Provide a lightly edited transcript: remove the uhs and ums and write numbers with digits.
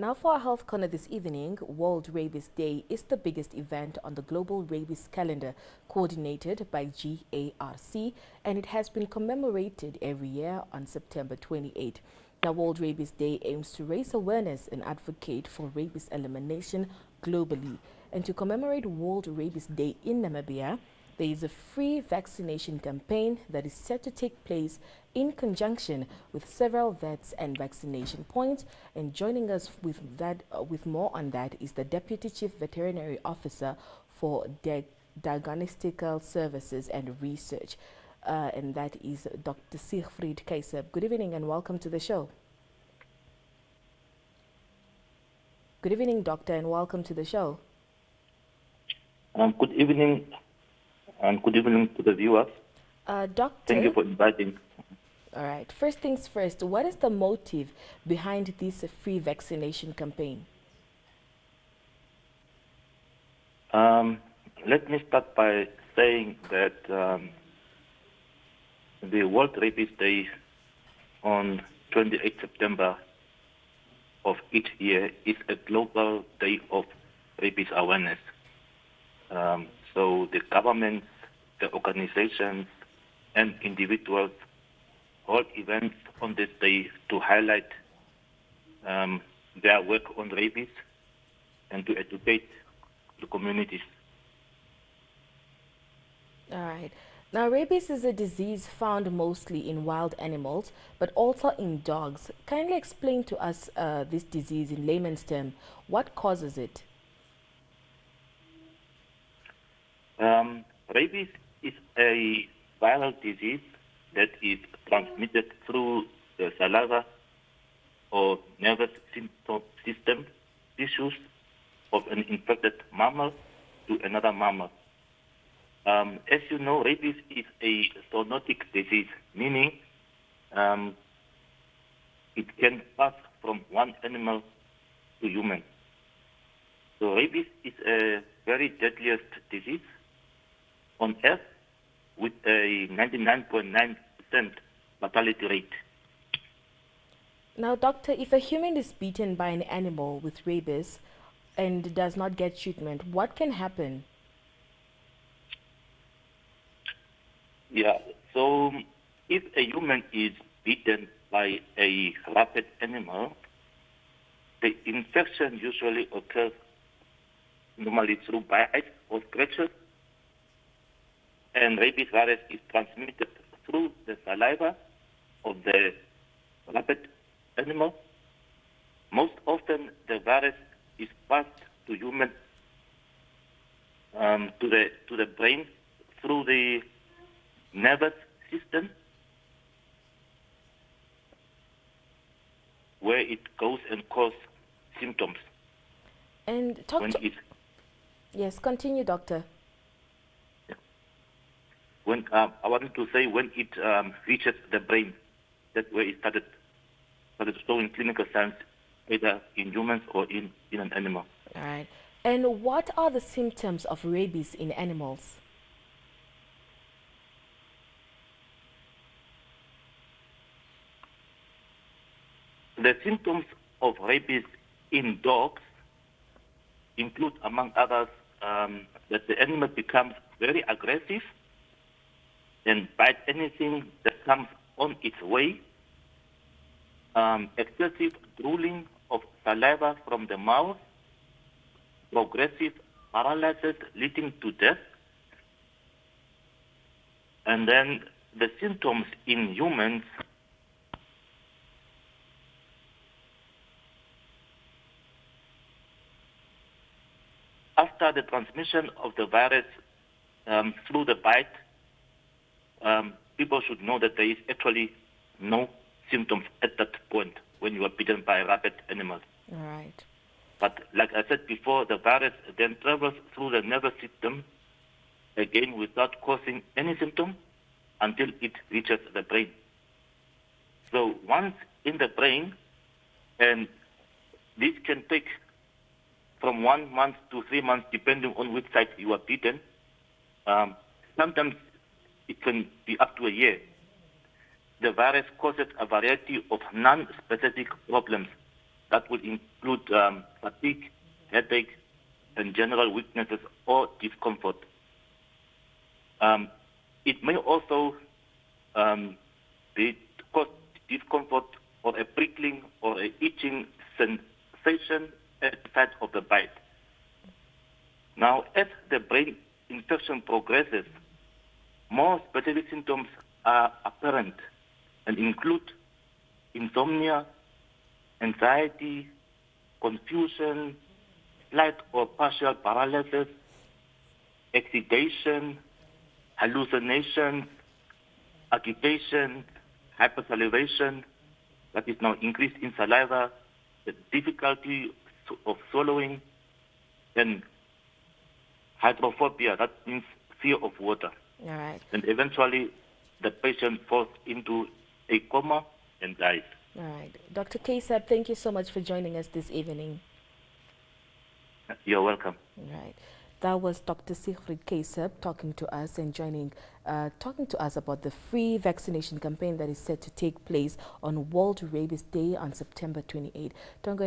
Now for our health corner this evening, World Rabies Day is the biggest event on the global rabies calendar, coordinated by GARC, and it has been commemorated every year on September 28. Now, World Rabies Day aims to raise awareness and advocate for rabies elimination globally. And to commemorate World Rabies Day in Namibia, there is a free vaccination campaign that is set to take place in conjunction with several vets and vaccination points. And joining us with more on that is the Deputy Chief Veterinary Officer for Diagnostical Services and Research, and that is Dr. Siegfried Khaiseb. Good evening and welcome to the show. Good evening, Doctor, and welcome to the show. Good evening, and good evening to the viewers. Doctor, thank you for inviting. All right. First things first, what is the motive behind this free vaccination campaign? Let me start by saying that the World Rabies Day on 28 September of each year is a global day of rabies awareness. So the governments, the organizations, and individuals hold events on this day to highlight their work on rabies and to educate the communities. All right. Now, rabies is a disease found mostly in wild animals, but also in dogs. Kindly explain to us this disease in layman's terms. What causes it? Rabies is a viral disease that is transmitted through the saliva or nervous system tissues of an infected mammal to another mammal. As you know, rabies is a zoonotic disease, meaning it can pass from one animal to human. So rabies is a very deadliest disease on Earth with a 99.9% mortality rate. Now, doctor, if a human is bitten by an animal with rabies and does not get treatment, what can happen? Yeah, so if a human is bitten by a rabid animal, the infection usually occurs normally through bites or scratches, and rabies virus is transmitted through the saliva of the rabid animal. Most often, the virus is passed to human, to the brain through the nervous system, where it goes and causes symptoms. And yes, continue, doctor. When I wanted to say when it reaches the brain, that's where it started showing clinical signs, either in humans or in an animal. All right. And what are the symptoms of rabies in animals? The symptoms of rabies in dogs include, among others, that the animal becomes very aggressive and bite anything that comes on its way, excessive drooling of saliva from the mouth, progressive paralysis leading to death, and then the symptoms in humans after the transmission of the virus through the bite. People should know that there is actually no symptoms at that point when you are bitten by a rabid animal. All right. But like I said before, the virus then travels through the nervous system, again without causing any symptom until it reaches the brain. So once in the brain, and this can take from 1 month to 3 months, depending on which side you are bitten. Sometimes it can be up to a year. The virus causes a variety of non-specific problems that would include fatigue, headache, and general weaknesses or discomfort. It may also cause discomfort or a prickling or a itching sensation at the site of the bite. Now, as the brain infection progresses, more specific symptoms are apparent and include insomnia, anxiety, confusion, slight or partial paralysis, exudation, hallucinations, agitation, hypersalivation, that is now increase in saliva, the difficulty of swallowing, and hydrophobia, that means fear of water. All right. And eventually, the patient falls into a coma and dies. All right. Dr. Khaiseb, thank you so much for joining us this evening. You're welcome. All right. That was Dr. Siegfried Khaiseb talking to us and talking to us about the free vaccination campaign that is set to take place on World Rabies Day on September 28.